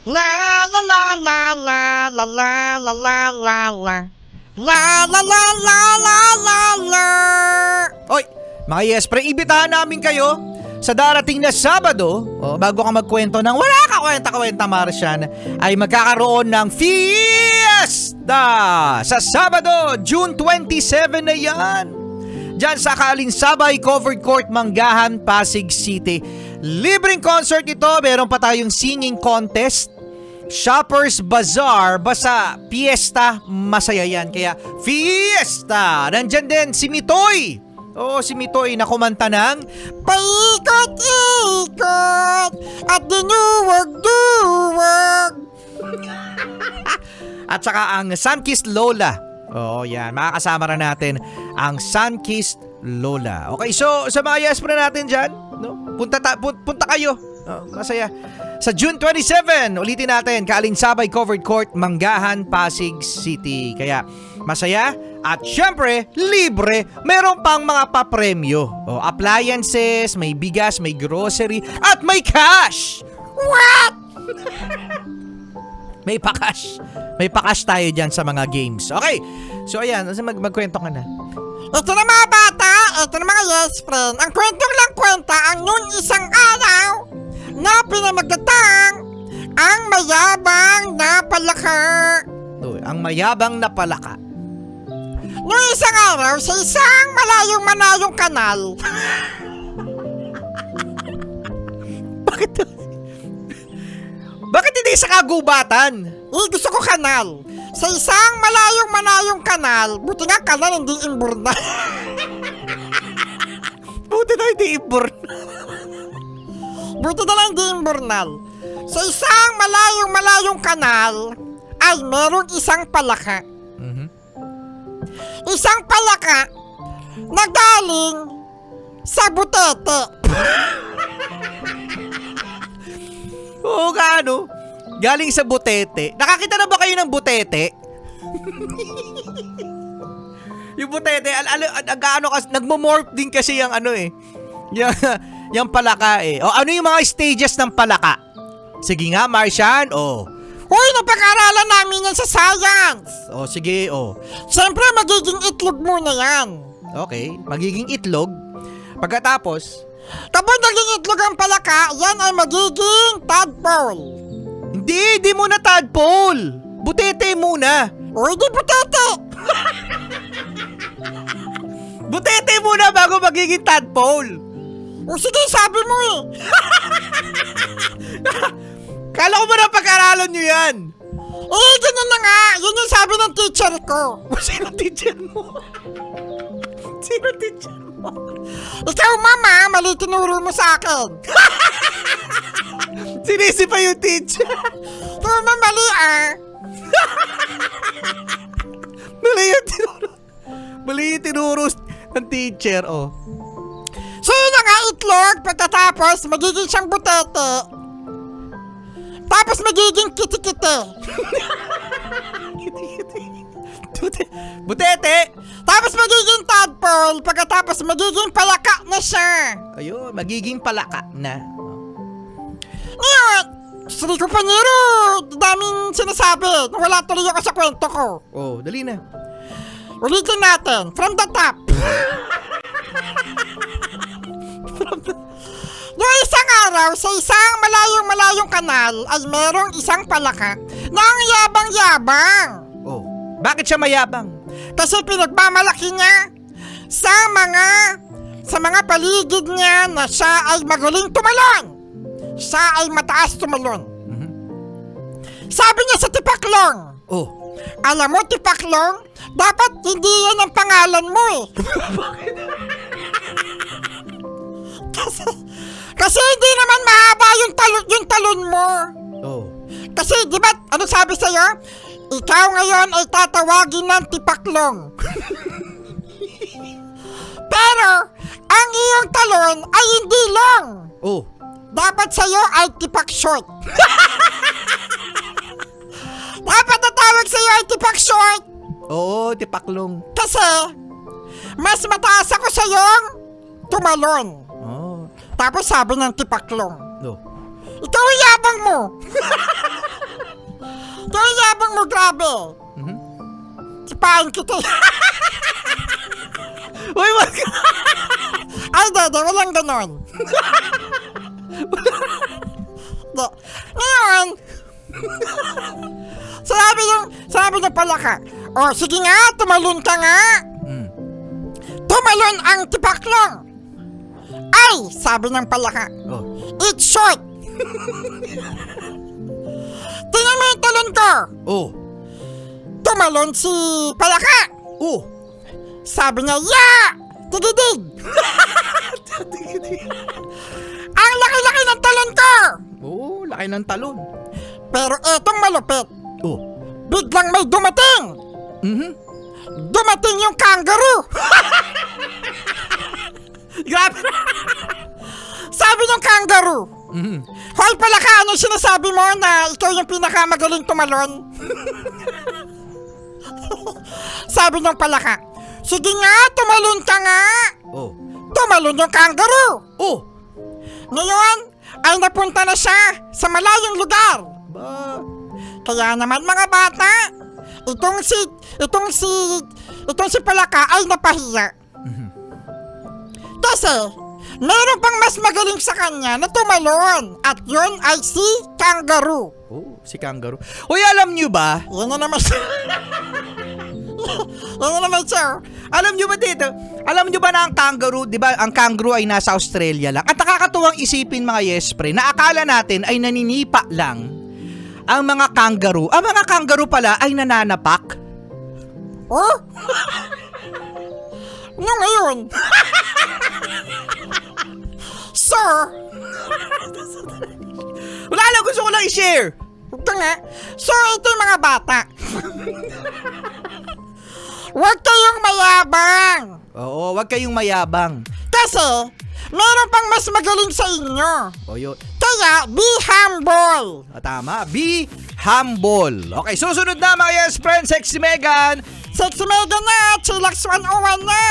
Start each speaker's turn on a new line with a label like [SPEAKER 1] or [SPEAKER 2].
[SPEAKER 1] La la la la la la la la la la la. La la la la la la la.
[SPEAKER 2] Oy, mga Yespre, ibitahan namin kayo sa darating na Sabado. Bago ka magkwento ng wala ka kwenta-kwenta, Martian, ay magkakaroon ng fiesta sa Sabado, June 27 na yan. Diyan sa Kaalinsabay Covered Court, Manggahan, Pasig City. Libreng concert ito, meron pa tayong singing contest, Shoppers Bazaar, basta fiesta, masaya yan. Kaya fiesta! Nandyan din si Mitoy. Si Mitoy na kumanta ng
[SPEAKER 1] paikot-ikot at dinuwag-duwag.
[SPEAKER 2] At saka ang Sunkissed Lola. Yan, makakasama na natin ang Sunkissed Lola. Okay, so sa mga Yespre natin dyan, no? Punta kayo. Masaya. Sa June 27, ulitin natin, Kaalinsabay Covered Court, Manggahan, Pasig City. Kaya masaya at syempre, libre. Meron pang mga papremyo. Appliances, may bigas, may grocery, at may cash.
[SPEAKER 1] What?
[SPEAKER 2] May pa-cash. May pa-cash tayo dyan sa mga games. Okay, so ayan, magkwento ka na.
[SPEAKER 1] Ito na mga bata, ito na mga yes friend. Ang kwentong lang kwenta ang noon isang araw na pinamagatang ang mayabang na palaka.
[SPEAKER 2] Ang mayabang na palaka.
[SPEAKER 1] Noong isang araw sa isang malayong kanal.
[SPEAKER 2] Bakit hindi sa kagubatan?
[SPEAKER 1] Gusto ko kanal. Sa isang malayong kanal, buti nga kanal hindi imburna.
[SPEAKER 2] Buti na hindi imburna.
[SPEAKER 1] Buti na lang hindi imburnal. Sa isang malayong kanal ay merong isang palaka. Isang palaka na galing sa butete.
[SPEAKER 2] Oo nga, no? Galing sa butete. Nakakita na ba kayo ng butete? Yung butete, nagmo-morph din kasi yung yung palaka eh. Ano yung mga stages ng palaka? Sige nga, Martian.
[SPEAKER 1] Hoy, napag-aralan namin yan sa science.
[SPEAKER 2] Sige.
[SPEAKER 1] Siyempre, magiging itlog muna yan.
[SPEAKER 2] Okay, magiging itlog. Pagkatapos,
[SPEAKER 1] kapag naging itlog ang palaka, yan ay magiging tadpole.
[SPEAKER 2] Hindi muna tadpole. Butete muna.
[SPEAKER 1] Di butete.
[SPEAKER 2] Butete muna bago magiging tadpole.
[SPEAKER 1] Sige, sabi mo eh.
[SPEAKER 2] Kala ko ba na pag-aralan nyo yan?
[SPEAKER 1] Ganyan na nga. Yun yung sabi ng teacher ko.
[SPEAKER 2] Sino teacher mo? Sino teacher mo?
[SPEAKER 1] Ikaw, mama, mali tinuro mo sa akin.
[SPEAKER 2] Sinisi pa yung teacher.
[SPEAKER 1] Tama, mali
[SPEAKER 2] Mali yung tinuro ng teacher,
[SPEAKER 1] So yun na nga, itlog, pagkatapos magiging siyang butete. Tapos magiging kiti-kiti.
[SPEAKER 2] Butete.
[SPEAKER 1] Tapos magiging tadpole, pagkatapos magiging palaka na siya.
[SPEAKER 2] Ayun, magiging palaka na.
[SPEAKER 1] Ngayon, Sri ko Paniro, daming sinasabi. Wala tuloy ako sa kwento ko.
[SPEAKER 2] Dali na.
[SPEAKER 1] Ulitin natin, from the top. Noong isang araw, sa isang malayong kanal, ay merong isang palaka na ang yabang-yabang.
[SPEAKER 2] Bakit siya mayabang?
[SPEAKER 1] Kasi pinagmamalaki niya sa mga paligid niya na siya ay magaling tumalon. Siya ay mataas tumalon. Sabi niya sa Tipaklong, alam mo, Tipaklong, dapat hindi yan ang pangalan mo eh. Kasi hindi naman mahaba yung talon mo. Kasi di ba, ano sabi sa'yo? Ikaw ngayon ay tatawagin ng Tipaklong. Pero, ang iyong talon ay hindi long. Dapat sa'yo ay Tipak Short. Dapat natawag sa'yo ay Tipak Short.
[SPEAKER 2] Tipaklong.
[SPEAKER 1] Kasi, mas mataas ako sa'yong tumalon. Tapos sabi ng Tipaklong, ikaw ang yabang mo. Kaya yabang mo, grabe.
[SPEAKER 2] Mhm.
[SPEAKER 1] Sipahin kita.
[SPEAKER 2] Uy, wag ka.
[SPEAKER 1] Ay, dede, walang ganon. Ngayon, sabi ng palaka, o sige nga, tumalon ka nga.
[SPEAKER 2] Mm.
[SPEAKER 1] Tumalon ang tipaklong. Ay, sabi ng palaka,
[SPEAKER 2] Oh.
[SPEAKER 1] it's short. Tingnan mo yung talon ko.
[SPEAKER 2] Oh.
[SPEAKER 1] Tumalon si palaka.
[SPEAKER 2] Oh.
[SPEAKER 1] Sabi niya, yeah! Tigidig! Ang laki-laki ng talon ko!
[SPEAKER 2] Oh, laki ng talon.
[SPEAKER 1] Pero etong malupit,
[SPEAKER 2] Oh.
[SPEAKER 1] biglang may dumating!
[SPEAKER 2] Mhm.
[SPEAKER 1] Dumating yung kangaroo!
[SPEAKER 2] Grabe.
[SPEAKER 1] Sabi ng kangaroo,
[SPEAKER 2] Mhm.
[SPEAKER 1] hoy palaka, ano sinasabi mo na ikaw yung pinakamagaling tumalon? Sabi ng palaka, sige nga, tumalon ka nga!
[SPEAKER 2] Oh.
[SPEAKER 1] Tumalon yung kangaroo!
[SPEAKER 2] Oh.
[SPEAKER 1] Ngayon, ay napunta na siya sa malayong lugar.
[SPEAKER 2] Ba.
[SPEAKER 1] Kaya naman mga bata, itong si palaka ay napahiya. Kasi, meron pang mas magaling sa kanya na tumalon at yun ay si kangaroo.
[SPEAKER 2] Oh, si kangaroo. Uy, alam nyo ba?
[SPEAKER 1] Yan na naman siya. Yan na naman siya.
[SPEAKER 2] Alam nyo ba dito? Alam nyo ba na ang kangaroo, di ba, ang kangaroo ay nasa Australia lang? At nakakatuwang isipin mga yespre, na akala natin ay naninipa lang ang mga kangaroo. Ang mga kangaroo pala ay nananapak.
[SPEAKER 1] Oh? Ano ngayon? Sir,
[SPEAKER 2] Wala lang, gusto ko lang i-share.
[SPEAKER 1] ito nga. So, ito yung mga bata. Huwag kayong mayabang.
[SPEAKER 2] Oo, wag kayong mayabang.
[SPEAKER 1] Kasi, meron pang mas magaling sa inyo.
[SPEAKER 2] O yun.
[SPEAKER 1] Kaya, be humble.
[SPEAKER 2] Tama, be humble. Okay, susunod na mga yes friends, Sexy Megan.
[SPEAKER 1] Sexy Mega na, Chillax 101 na.